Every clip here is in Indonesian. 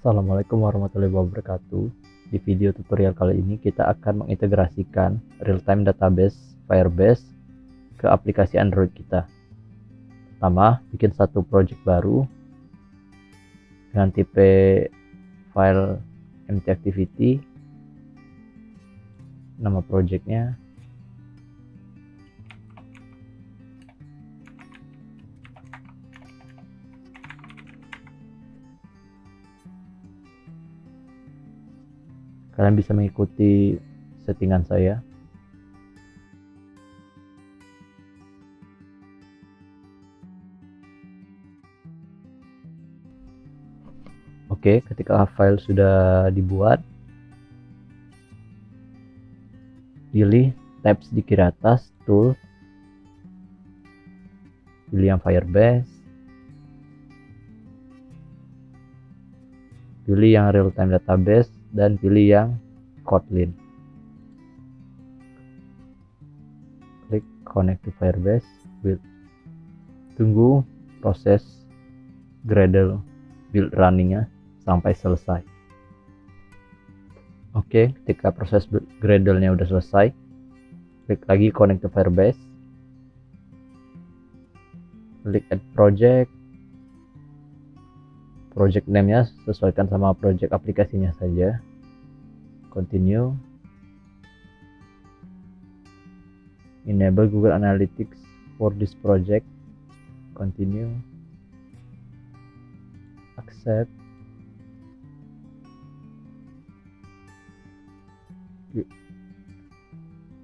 Assalamualaikum warahmatullahi wabarakatuh. Di video tutorial kali ini kita akan mengintegrasikan real-time database Firebase ke aplikasi Android kita. Pertama, bikin satu project baru dengan tipe file empty activity, nama projectnya, kalian bisa mengikuti settingan saya. Oke, ketika file sudah dibuat, pilih tabs di kiri atas, tool, pilih yang Firebase, pilih yang real-time database, dan pilih yang Kotlin. Klik connect to Firebase, build. Tunggu proses Gradle build runningnya sampai selesai. Oke, ketika proses Gradle-nya udah selesai, klik lagi connect to Firebase, klik add project, project name-nya sesuaikan sama project aplikasinya saja, continue, enable Google Analytics for this project, continue, accept,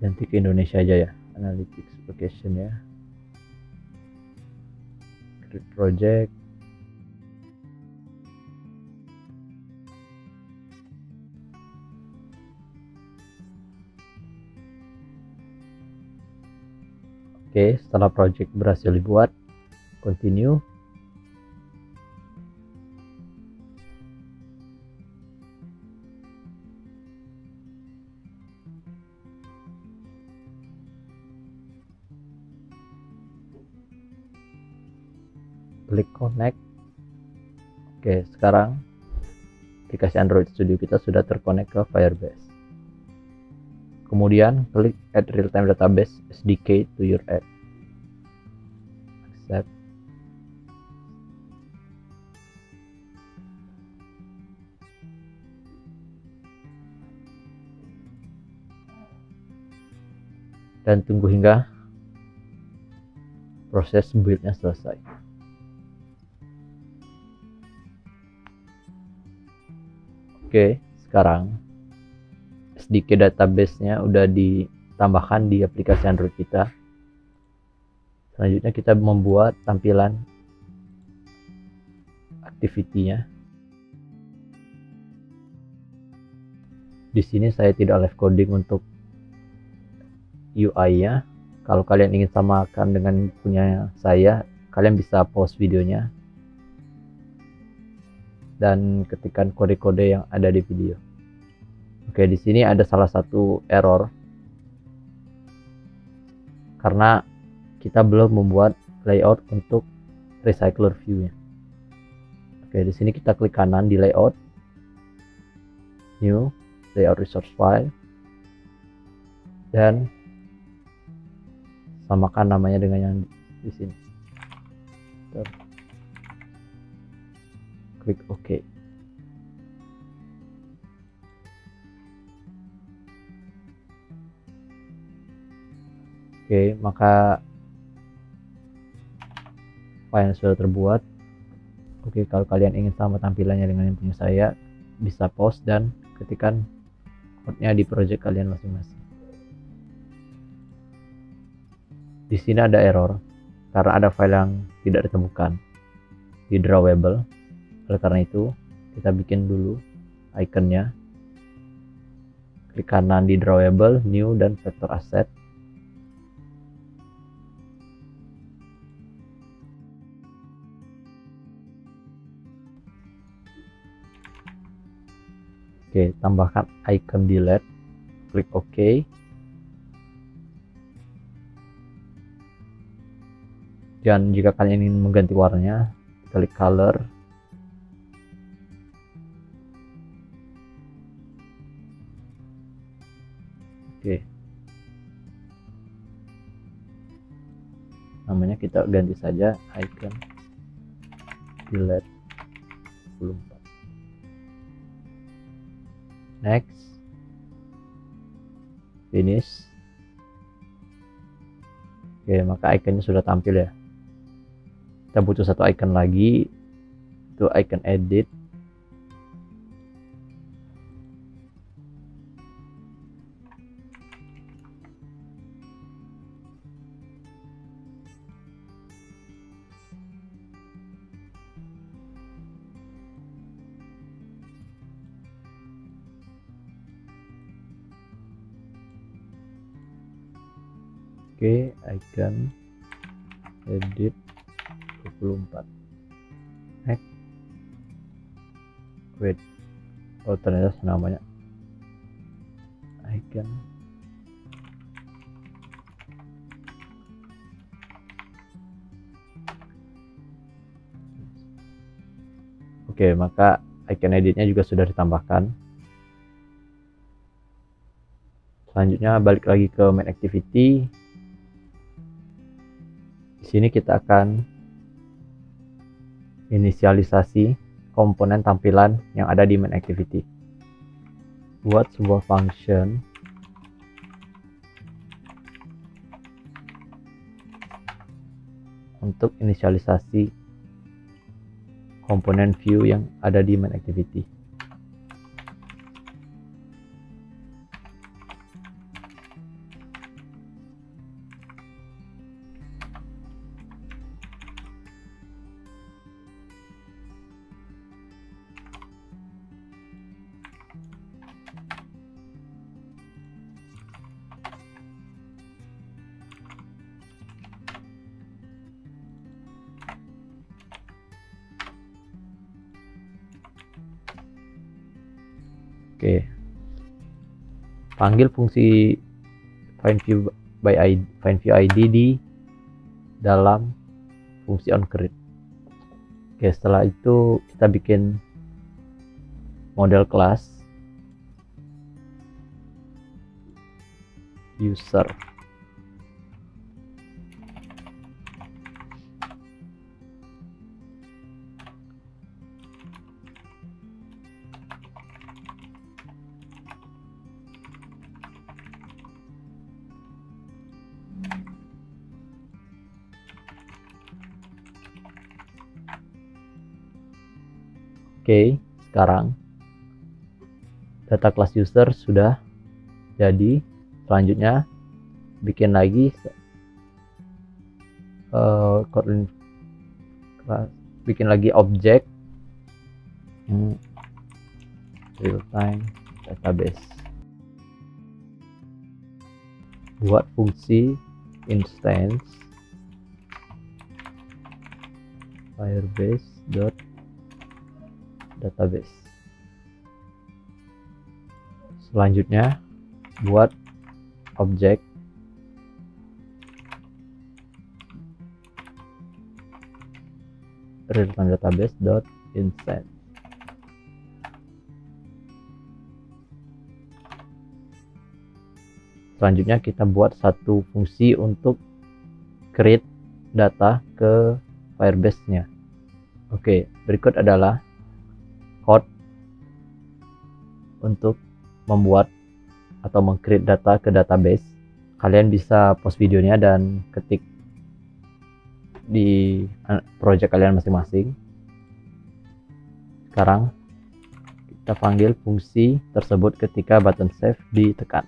ganti ke Indonesia aja ya, Analytics location ya, create project, oke. Setelah project berhasil dibuat, continue, klik connect. Oke, sekarang aplikasi Android Studio kita sudah terkonek ke Firebase. Kemudian klik add real-time database SDK to your app, accept, dan tunggu hingga proses build-nya selesai. Oke, sekarang SDK database-nya udah ditambahkan di aplikasi Android kita. Selanjutnya kita membuat tampilan activity-nya. Di sini saya tidak live coding untuk UI-nya. Kalau kalian ingin samakan dengan punya saya, kalian bisa pause videonya dan ketikkan kode-kode yang ada di video. Oke, di sini ada salah satu error karena kita belum membuat layout untuk recycler view-nya. Oke, di sini kita klik kanan di layout, new, layout resource file, dan samakan namanya dengan yang di sini. Klik OK. Oke, maka file sudah terbuat. Oke, kalau kalian ingin sama tampilannya dengan yang punya saya, bisa pause dan ketikkan code-nya di project kalian masing-masing. Di sini ada error karena ada file yang tidak ditemukan di drawable. Oleh karena itu, kita bikin dulu ikonnya. Klik kanan di drawable, new, dan vector asset. Oke, tambahkan icon delete, klik OK. Dan jika kalian ingin mengganti warnanya, klik color, Oke, namanya kita ganti saja icon delete 24. Next, finish. Oke, maka ikonnya sudah tampil ya. Kita butuh satu icon lagi, itu icon edit. Oke, icon edit 24. Next. Wait. Oh, ternyata namanya icon. Oke, maka icon editnya juga sudah ditambahkan. Selanjutnya balik lagi ke main activity. Di sini kita akan inisialisasi komponen tampilan yang ada di main activity. Buat sebuah function untuk inisialisasi komponen view yang ada di main activity. Oke, panggil fungsi find_view_id di dalam fungsi onCreate. Oke, setelah itu kita bikin model kelas user. Oke, sekarang data class user sudah jadi. Selanjutnya bikin lagi objek real time database. Buat fungsi instance firebase.database. Selanjutnya buat objek real-time database.instance. Selanjutnya kita buat satu fungsi untuk create data ke Firebase-nya. Oke, berikut adalah code untuk membuat atau meng-create data ke database. Kalian bisa pause videonya dan ketik di project kalian masing-masing. Sekarang kita panggil fungsi tersebut ketika button save ditekan.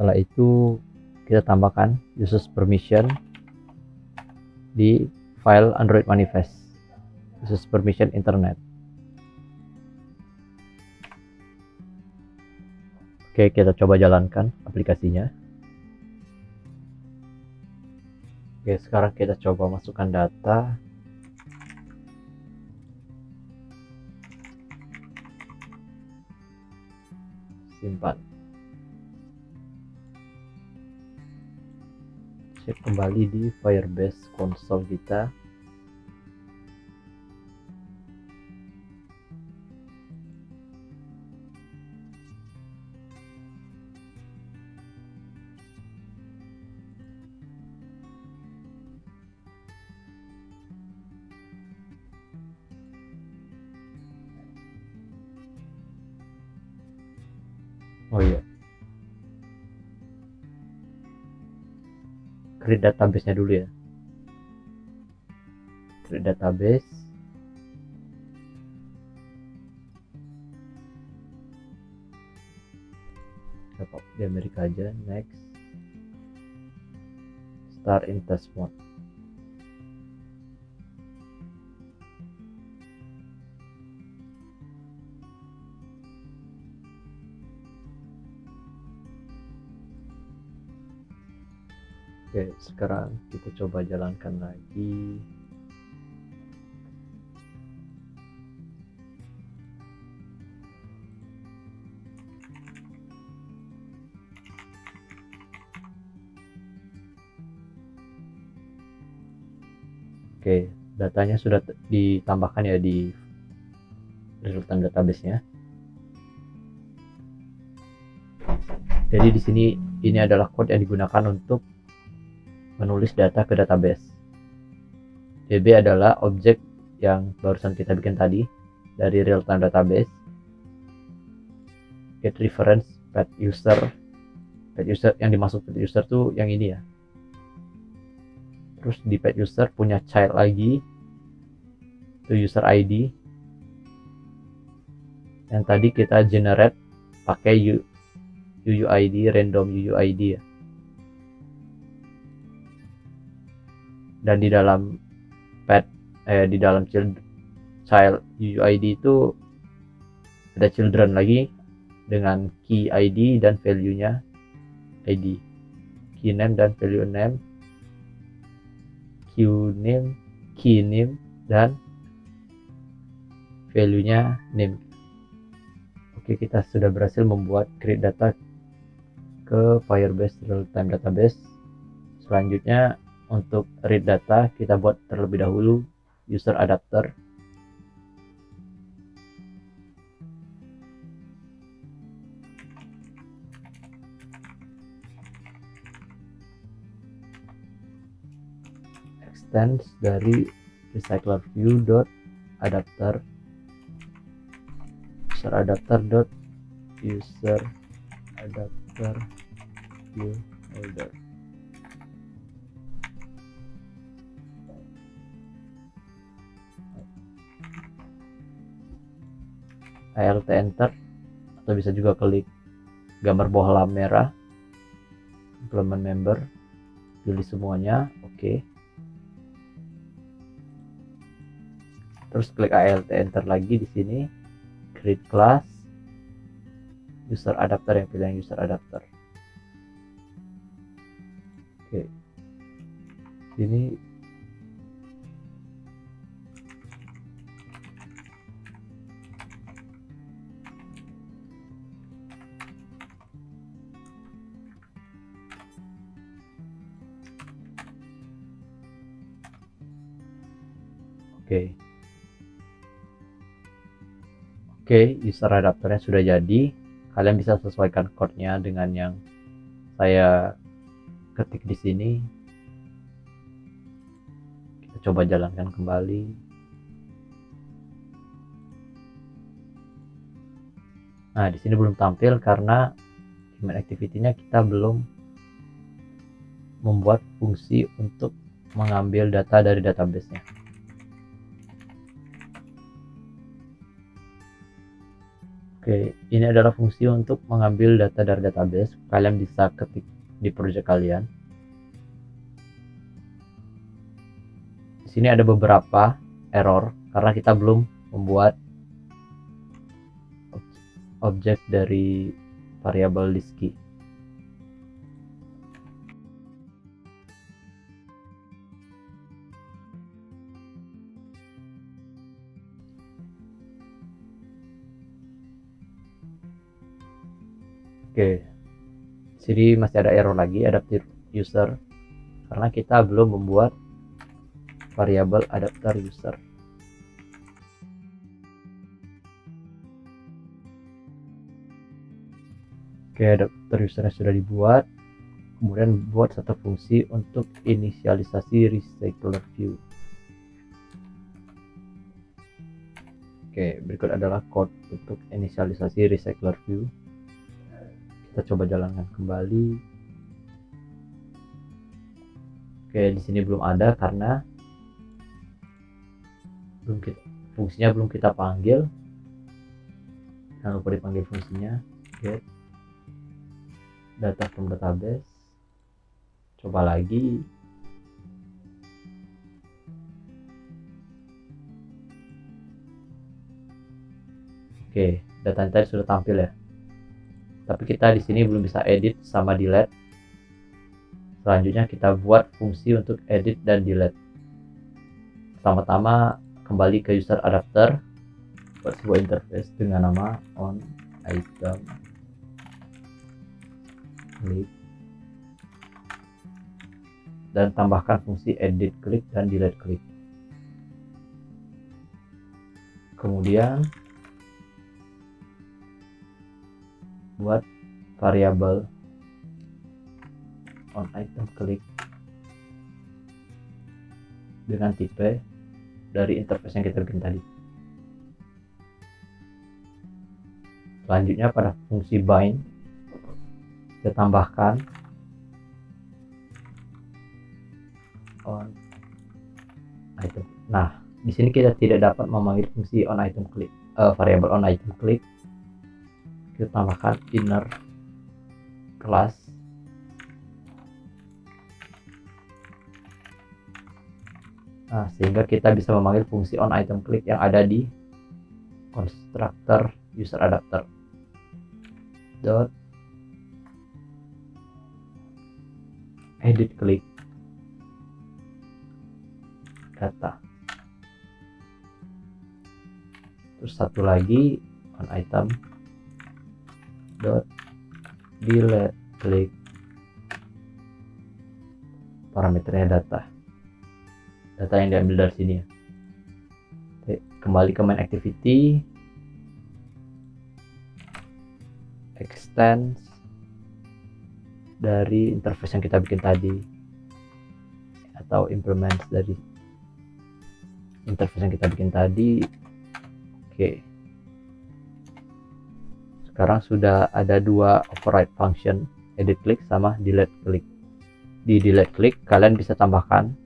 Setelah itu kita tambahkan users permission di file Android manifest, users permission internet. Oke, kita coba jalankan aplikasinya. Oke, sekarang kita coba masukkan data. Simpan. cek kembali di Firebase konsol kita. Oh iya, create database-nya dulu ya. Create database. Kita di Amerika aja. Next. Start in test mode. Oke, sekarang kita coba jalankan lagi. Oke, datanya sudah ditambahkan ya di real-time database-nya. Jadi di sini ini adalah code yang digunakan untuk menulis data ke database. DB adalah objek yang barusan kita bikin tadi dari real-time database. Get reference pet user. Pet user yang dimaksud pet user tuh yang ini ya. Terus di pet user punya child lagi, itu user ID. Yang tadi kita generate pakai UUID, random UUID ya. Dan di dalam di dalam child UUID itu ada children lagi dengan key ID dan value-nya ID, key name dan value name, key name dan value-nya name. Oke, kita sudah berhasil membuat create data ke Firebase real-time database. Selanjutnya untuk read data kita buat terlebih dahulu user adapter. Extends dari recycler view adapter user adapter user adapter view holder. Alt enter atau bisa juga klik gambar bola merah, implement member, pilih semuanya, oke. Terus klik Alt enter lagi di sini, create class user adapter, yang pilih yang user adapter. Oke, sini Oke, user adapternya sudah jadi. Kalian bisa sesuaikan code-nya dengan yang saya ketik di sini. Kita coba jalankan kembali. Nah, di sini belum tampil karena human activity-nya kita belum membuat fungsi untuk mengambil data dari database-nya. Oke, ini adalah fungsi untuk mengambil data dari database. Kalian bisa ketik di project kalian. Di sini ada beberapa error karena kita belum membuat objek dari variabel list key. Oke, sini masih ada error lagi, adaptive user karena kita belum membuat variabel adapter user. Oke, adapter usernya sudah dibuat. Kemudian buat satu fungsi untuk inisialisasi recycler view. Oke, berikut adalah code untuk inisialisasi recycler view. Kita coba jalankan kembali. Oke, di sini belum ada karena fungsinya belum kita panggil. Jangan lupa dipanggil fungsinya get data from database. Coba lagi. Oke, datanya tadi sudah tampil ya. Tapi kita di sini belum bisa edit sama delete. Selanjutnya kita buat fungsi untuk edit dan delete. Pertama-tama kembali ke user adapter, buat sebuah interface dengan nama on item click, dan tambahkan fungsi edit klik dan delete klik. Kemudian buat variabel on item click dengan tipe dari interface yang kita bikin tadi. Selanjutnya pada fungsi bind kita tambahkan on item. Nah, di sini kita tidak dapat memanggil fungsi on item click, variabel on item click. Kita tambahkan inner class sehingga kita bisa memanggil fungsi on item click yang ada di constructor user adapter dot edit klik data. Terus satu lagi on item dot delete klik, parameternya data yang diambil dari sini ya. Oke, kembali ke main activity, extends dari interface yang kita bikin tadi atau implements dari interface yang kita bikin tadi. Oke, sekarang sudah ada dua override function, edit click sama delete click. Di delete click kalian bisa tambahkan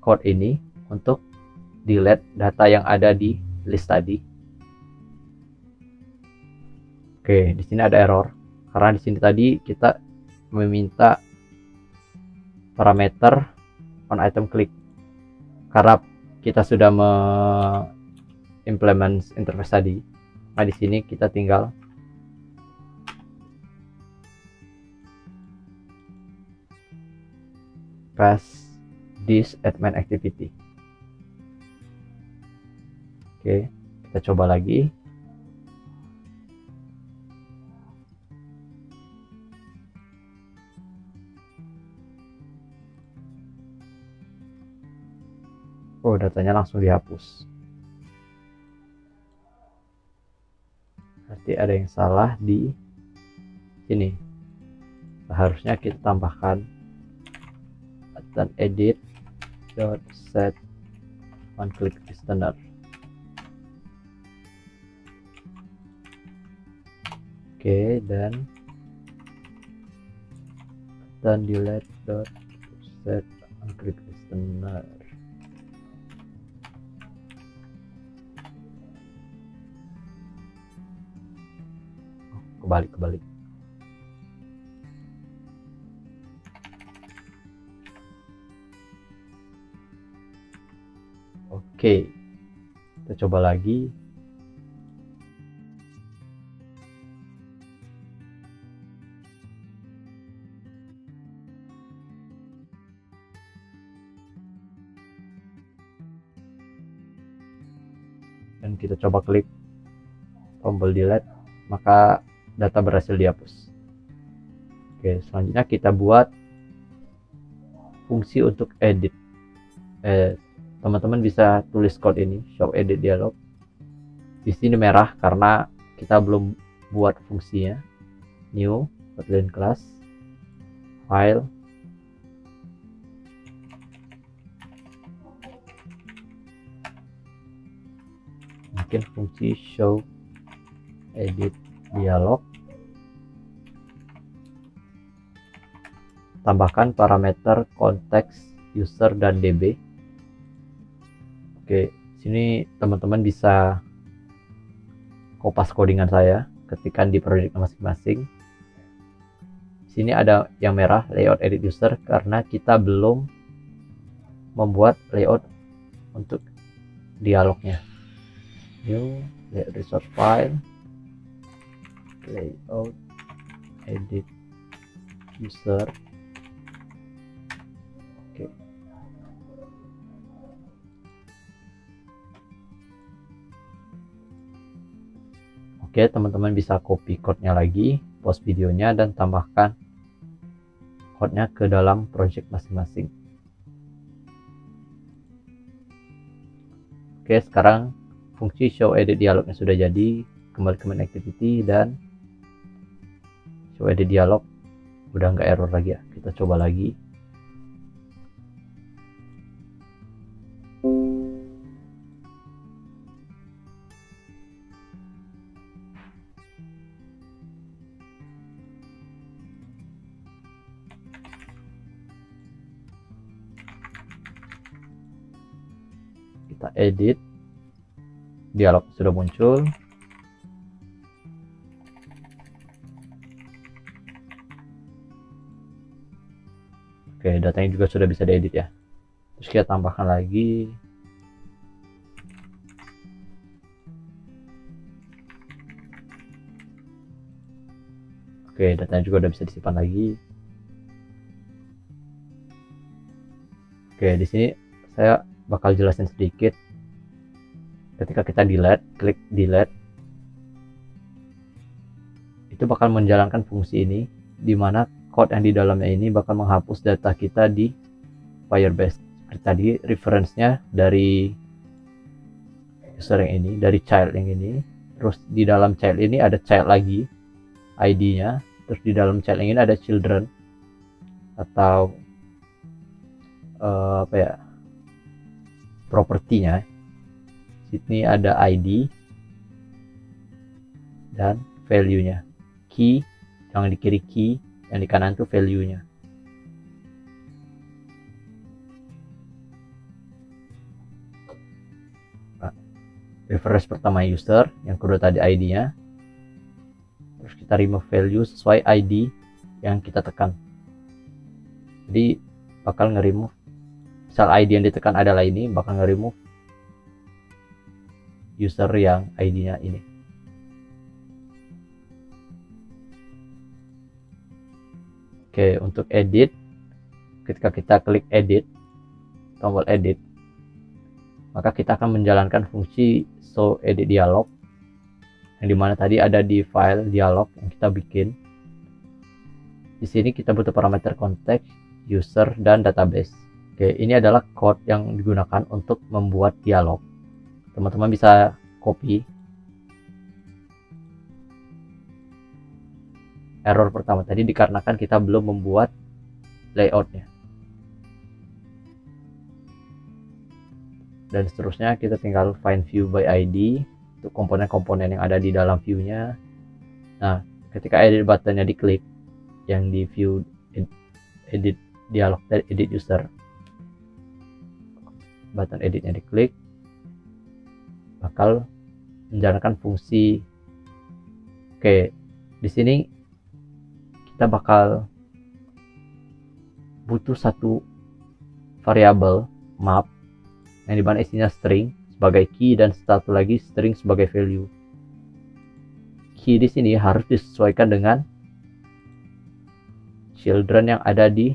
code ini untuk delete data yang ada di list tadi. Oke, di sini ada error karena di sini tadi kita meminta parameter on item click. Karena kita sudah implement interface tadi, nah di sini kita tinggal pass this at main activity. Oke, kita coba lagi. Oh, datanya langsung dihapus. Berarti ada yang salah di sini. Seharusnya kita tambahkan button edit dot set one click listener. Oke, dan button delete dot set one click listener. Kebalik. Oke, kita coba lagi. Dan kita coba klik tombol delete, maka data berhasil dihapus. Oke, selanjutnya kita buat fungsi untuk edit. Teman-teman bisa tulis code ini, show edit dialog. Di sini merah karena kita belum buat fungsinya. New Kotlin class, file, mungkin fungsi show edit dialog, tambahkan parameter konteks user dan db. Oke, sini teman-teman bisa kopas codingan saya, ketikkan di project masing-masing. Sini ada yang merah, layout edit user, karena kita belum membuat layout untuk dialognya. New layout resource file, layout edit user. Oke. Oke, teman-teman bisa copy code-nya lagi, pause videonya, dan tambahkan code-nya ke dalam project masing-masing. Oke, sekarang fungsi show edit dialognya sudah jadi. Kembali ke main activity dan show edit dialog udah nggak error lagi ya. Kita coba lagi. Kita edit, dialog sudah muncul. Oke, datanya juga sudah bisa diedit ya. Terus kita tambahkan lagi. Oke, datanya juga udah bisa disimpan lagi. Oke, di sini saya bakal jelasin sedikit. Ketika kita delete, klik delete, itu bakal menjalankan fungsi ini, di mana code yang di dalamnya ini bakal menghapus data kita di Firebase. Seperti tadi, reference-nya dari user yang ini, dari child yang ini. Terus di dalam child ini ada child lagi, ID-nya. Terus di dalam child yang ini ada children atau apa ya, propertinya. Sini ada ID dan value-nya. Key, yang di kiri key, yang di kanan tuh value-nya. Nah, reference pertama user, yang kedua tadi ID-nya. Terus kita remove value sesuai ID yang kita tekan. Jadi bakal nge-remove, misal ID yang ditekan adalah ini, bakal nge-remove user yang ID-nya ini. Oke, untuk edit, ketika kita klik edit, tombol edit, maka kita akan menjalankan fungsi show edit dialog, yang dimana tadi ada di file dialog yang kita bikin. Di sini kita butuh parameter konteks, user, dan database. Oke, ini adalah code yang digunakan untuk membuat dialog. Teman-teman bisa copy. Error pertama tadi dikarenakan kita belum membuat layoutnya. Dan seterusnya kita tinggal find view by ID untuk komponen-komponen yang ada di dalam view-nya. Nah, ketika edit buttonnya diklik, yang di view edit dialog dari edit user, button editnya diklik, bakal menjalankan fungsi. Oke, di sini kita bakal butuh satu variabel map yang dimana isinya string sebagai key dan satu lagi string sebagai value. Key di sini harus disesuaikan dengan children yang ada di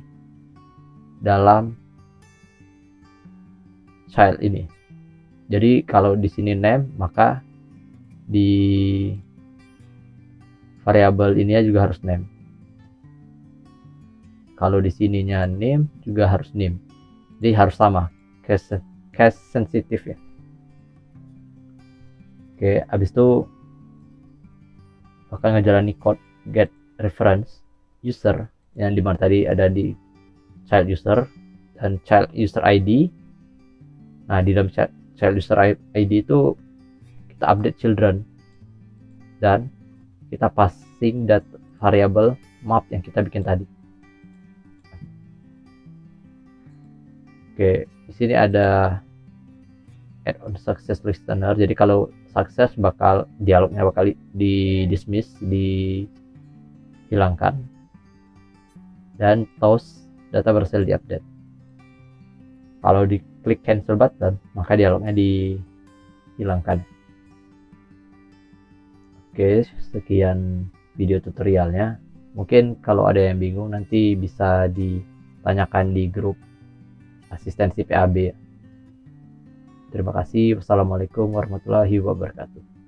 dalam child ini. Jadi kalau di sini name, maka di variabel ini juga harus name. Kalau di sininya name juga harus name. Jadi harus sama case sensitif ya. Oke, habis itu bakal ngejalani code get reference user yang dimana tadi ada di child user dan child user ID. Nah, di dalam child user ID itu kita update children dan kita passing data variable map yang kita bikin tadi. Oke, di sini ada add on success listener. Jadi kalau sukses bakal dialognya bakal di dismiss, dihilangkan, dan toast data berhasil diupdate. Kalau diklik cancel button maka dialognya dihilangkan. Oke, sekian video tutorialnya. Mungkin kalau ada yang bingung nanti bisa ditanyakan di grup asistensi PAB. Terima kasih. Wassalamualaikum warahmatullahi wabarakatuh.